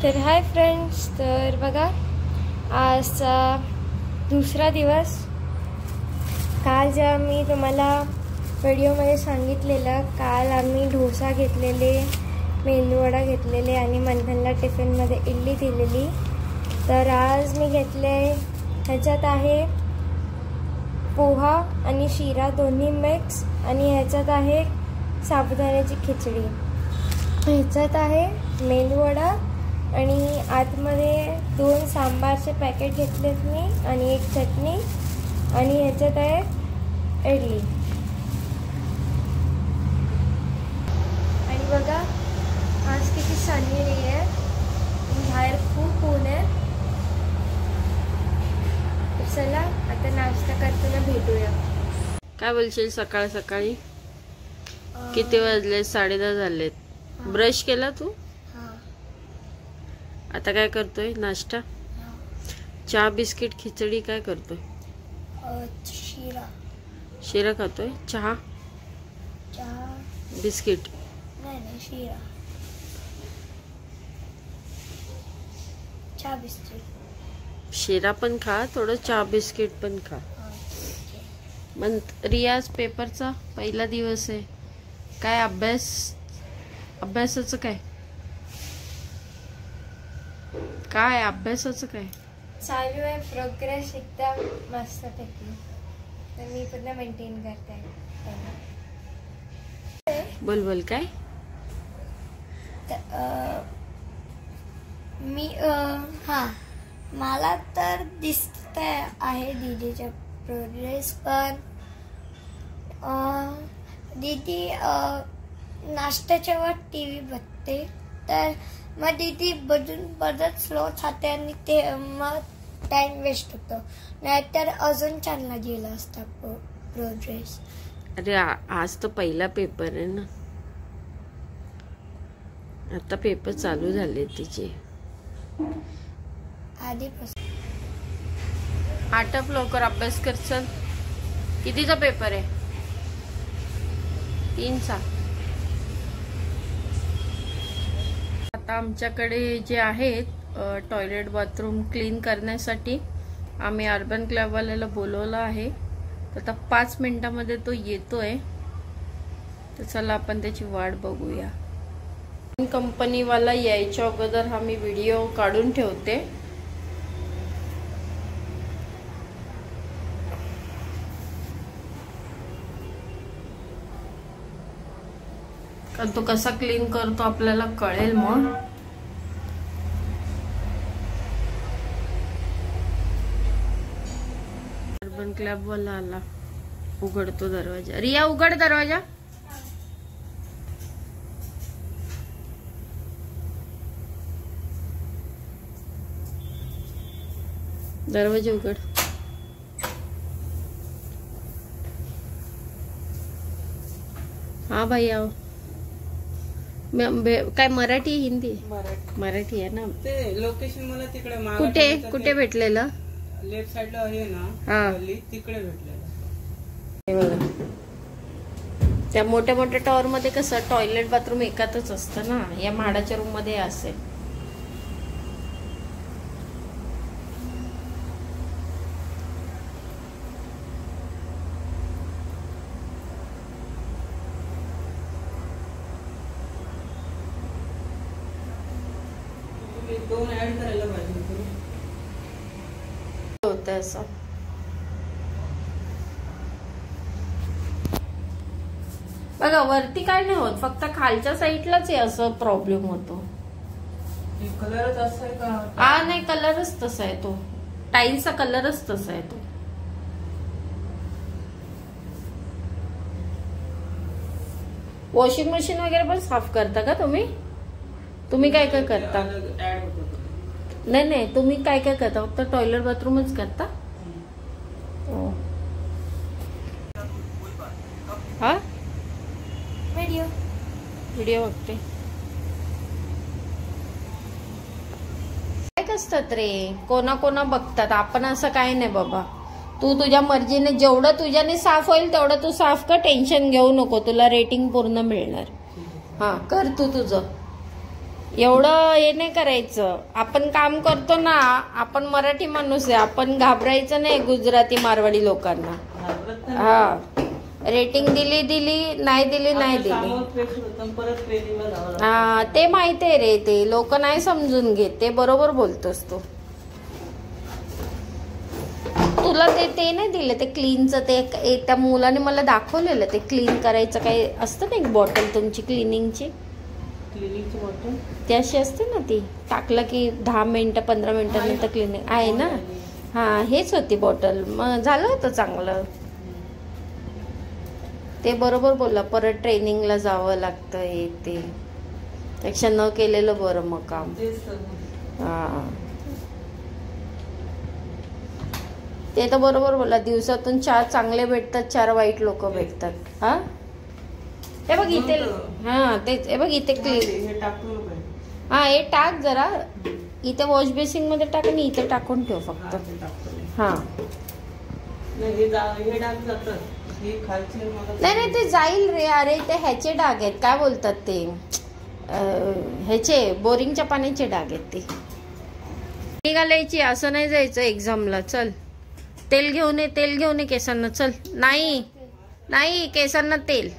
तर hi friends, तर बघा आजचा दुसरा दिवस. काल जेव्हा मी तुम्हाला व्हिडिओमध्ये सांगितलेलं, काल आम्ही डोसा घेतलेले, मेंदूवडा घेतलेले आणि मंथनला टिफिनमध्ये इडली दिलेली. तर आज मी घेतले, ह्याच्यात आहे पोहा आणि शिरा दोन्ही मिक्स, आणि ह्याच्यात आहे साबुदाण्याची खिचडी, ह्याच्यात आहे मेंदूवडा, आणि आतमध्ये 2 सांबारचे पॅकेट घेतलेत मी आणि 1 चटणी, आणि ह्याच्यात आहे इडली. आणि बघा आज किती सन्नी आहे, बाहेर खूप ऊन आहे. तर चला आता नाश्ता करताना भेटूया. काय बोलशील? सकाळ सकाळी किती वाजले? 10:30 झालेत. ब्रश केला तू? आता काय करतोय? नाश्ता, चहा, बिस्किट, खिचडी, काय करतोय? शिरा खातोय. चहा, बिस्किट? नाही, चहा बिस्किट. शिरा पण खा, थोडं चहा बिस्किट पण खा. मग रियाज पेपरचा पहिला दिवस आहे, काय अभ्यासाचं काय अभ्यासाचं काय चालू आहे? प्रोग्रेस एकदम मस्त पैकी, तर मी पूर्ण मेंटेन करते. बोल काय? मी मला तर दिसत आहे दीदीच्या प्रोग्रेस, पण दीदी नाश्त्याच्या वर TV बघते, तर मग दीदी बदल स्लो खाते आणि ते मग टाइम वेस्ट होतो. नाहीतर अजून चांगला गेला असता प्रोग्रेस. अरे आज तर पहिला पेपर आहे ना, आता पेपर चालू झाले तिचे आधीपासून. आटप लवकर, अभ्यास कर. चल, कितीचा पेपर आहे? 3चा. आता आमच्याकडे जे आहेत टॉयलेट बाथरूम क्लीन करण्यासाठी आम्ही अर्बन क्लबवाल्याला बोलवलं आहे. तर आता 5 मिनिटामध्ये तो येतोय, तर चला आपण त्याची वाट बघूया. कंपनीवाला यायच्या अगोदर हा मी व्हिडिओ काढून ठेवते. तो कसा क्लीन करतो आपल्याला कळेल. मग अर्बन क्लब वाला आला, उघडतो दरवाजा. रिया उघड दरवाजा. दरवाजा उघड. हा भाई आओ. काय मराठी हिंदी? मराठी आहे ना. ते लोकेशन मला तिकडे कुठे भेटलेलं? लेफ्ट साइडला आहे ना, तिकडे भेटलेलं. त्या मोठ्या मोठ्या टॉवर मध्ये कसं टॉयलेट बाथरूम एकातच असतं ना, या म्हाडाच्या रूम मध्ये असेल. दोन ऍड करायला पाहिजे होतं असं. बघा वरती काय नाही होत, फक्त खालच्या साईडलाच आहे असं प्रॉब्लेम होतो. कलरच असं आहे का? हा नाही, कलरच तसा आहे तो, टाईलचा कलरच तसा आहे तो. वॉशिंग मशीन वगैरे पण साफ करता का तुम्ही? तुम्ही काय काय करता? नाही, तुम्ही काय काय करता? फक्त टॉयलेट बाथरूमच करता? हा व्हिडिओ बघते. काय कसतात रे, कोणा बघतात, आपण असं काय नाही बाबा. तू तुझ्या मर्जीने जेवढं तुझ्याने साफ होईल तेवढं तू साफ कर, टेन्शन घेऊ नको, तुला रेटिंग पूर्ण मिळणार. हा कर तू तुझं. एवढं हे नाही करायचं. आपण काम करतो ना, आपण मराठी माणूस आहे, आपण घाबरायचं नाही गुजराती मारवाडी लोकांना. हा, रेटिंग दिली नाही दिली. हा, ते माहिती आहे रे, ते लोक नाही समजून घेत. ते बरोबर बोलतोस तू. तुला ते नाही दिलं ते क्लीनचं, ते त्या मुलाने मला दाखवलेलं, ते क्लीन करायचं काही असतं ना, एक बॉटल तुमची क्लिनिंगची बॉटल, ती अशी असते ना, ती टाकलं की 10 मिनिटं 15 मिनिटानंतर क्लिनिंग आहे ना. हा, हेच होती बॉटल. मग झालं होतं चांगलं. ते बरोबर बोलला, परत ट्रेनिंगला जावं लागतं हे ते, पेक्षा न केलेलं बरं मग काम. हा, ते तर बरोबर बोलला. दिवसातून 4 चांगले भेटतात, 4 वाईट लोक भेटतात. हा, हे बघ इथे. हा, तेच. हे बघ इथे क्लीन. हा, हे टाक जरा इथे वॉश बेसिंग मध्ये टाक आणि इथे टाकून ठेव फक्त. हा, नाही ते जाईल रे. अरे ते ह्याचे डाग आहेत, काय बोलतात ते, ह्याचे बोरिंगच्या पाण्याचे डाग आहेत. ते निघालायची, असं नाही जायचं एक्झामला. चल, तेल घेऊन ये केसांना. चल. नाही केसांना तेल.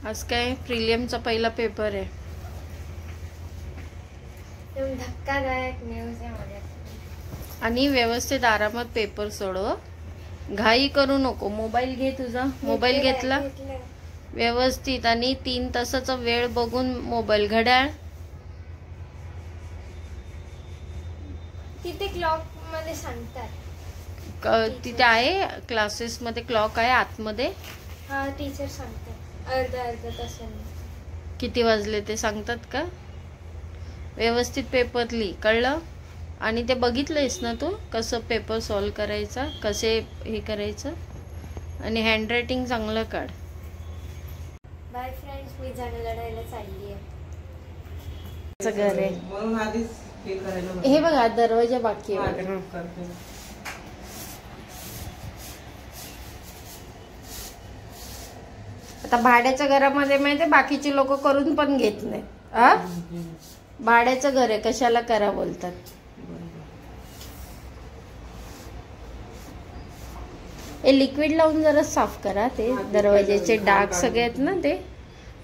आज काय प्रिलियमचा पहिला पेपर आहे. धक्कादायक न्यूज आहे. आणि व्यवस्थित आरामात पेपर सोडव, घाई करू नको. मोबाईल घे तुझा. मोबाईल घेतला व्यवस्थित, आणि 3 तासाचा वेळ बघून मोबाईल. घड्याळ तिथे क्लॉक मध्ये सांगतात. तिथे आहे क्लासेस मध्ये क्लॉक आहे आतमध्ये. हा, टीचर सांगतात अर्धा तासाने किती वाजले ते सांगतात का. व्यवस्थित पेपर लिही, कळलं. आणि ते बघितलंयस ना तू, कसं पेपर सॉल्व करायचा, कसे हे करायचं. आणि हँडरायटिंग चांगलं काढ. बाय फ्रेंड्स, मी झाडं लढायला चालली आहे. घर आहे म्हणून आधीच हे करायला. हे बघा, दरवाजा बाकी आहे. आता भाड्याच्या घरामध्ये माहिती, बाकीचे लोक करून पण घेत नाही. भाड्याचं घर आहे, कशाला करा बोलतात. हे लिक्विड लावून जरा साफ करा. ते दरवाजाचे डाग सगळे आहेत ना, ते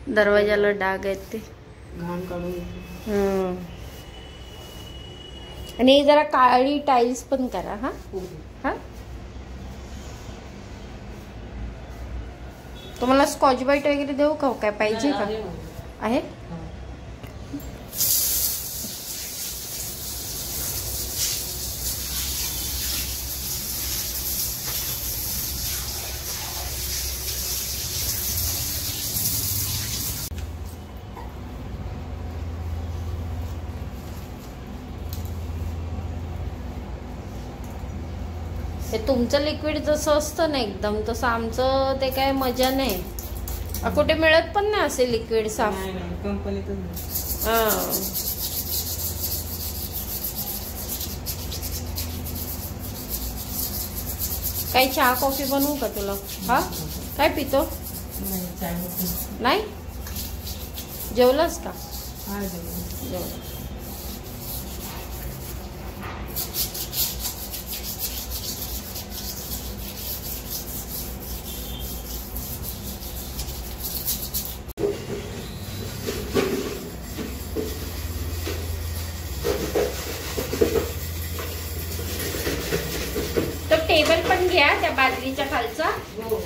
दरवाजाला डाग आहेत ते घाण काढून. आणि जरा काळी टाइल्स पण करा. हा हा, तुम्हाला स्कॉच ब्राईट वगैरे देऊ का, काय पाहिजे का. आहे ते तुमचं लिक्विड जसं असतं ना एकदम, तसं आमचं ते काय मजा नाही. कुठे मिळत पण नाही असे लिक्विड साफ. कंपनीतच. काही चहा कॉफी बनवू का तुला. हा, काय पितो. नाही जेवलास का. जेवला. टेबल पण घ्या त्या बाजरीच्या खालचा. हो